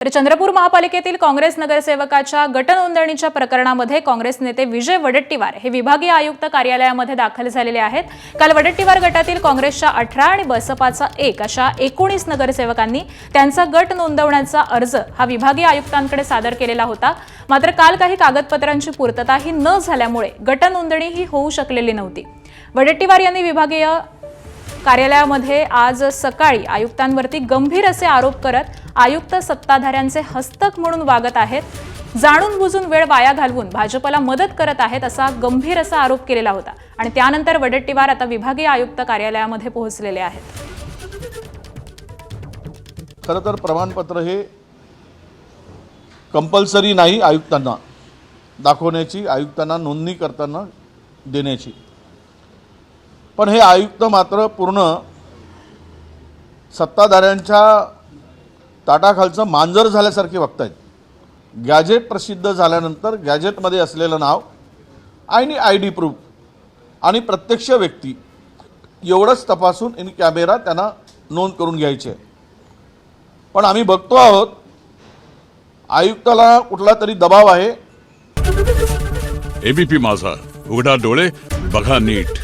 तर चंद्रपूर महापालिकेतील काँग्रेस नगरसेवकाच्या गटनोंदणीच्या प्रकरणामध्ये काँग्रेस नेते विजय वडेट्टीवार हे विभागीय आयुक्त कार्यालयामध्ये दाखल झालेले आहेत। काल वडेट्टीवार गटातील काँग्रेसच्या 18 आणि बसपाचा 1 अशा 19 नगरसेवकांनी त्यांचा गट नोंदवण्याचा अर्ज हा विभागीय आयुक्तांकडे सादर केलेला होता। मात्र काल काही कागदपत्रांची पूर्तता ही न झाल्यामुळे गटनोंदणी ही होऊ शकलेली नव्हती। वडेट्टीवार यांनी विभागीय कार्यालयामध्ये आज सकाळी आयुक्तांवरती गंभीर असे आरोप करत आयुक्त सत्ताधाऱ्यांचे हस्तक म्हणून वागत आहेत, जाणून बुजून वेळ वाया घालवून भाजपला मदत करत आहेत असा गंभीर असा आरोप केलेला होता। आणि त्यानंतर वडेट्टीवार आता विभागीय आयुक्त कार्यालयामध्ये पोहोचलेले आहेत। खरं तर प्रमाणपत्र हे कंपल्सरी नाही आयुक्तांना दाखवण्याची, आयुक्तांना नोंदणी करताना देण्याची, पण हे आयुक्त मात्र पूर्ण सत्ताधाऱ्यांच्या ताटाखालचं मांजर झाल्यासारखे वागतायत। गॅजेट प्रसिद्ध झाल्यानंतर गॅजेटमध्ये असलेलं नाव आणि ID प्रूफ आणि प्रत्यक्ष व्यक्ती एवढंच तपासून इन कॅमेरा त्यांना नोंद करून घ्यायचे। पण आम्ही बघतो आहोत आयुक्ताला कुठला तरी दबाव आहे। ABP माझा, उघडा डोळे बघा नीट।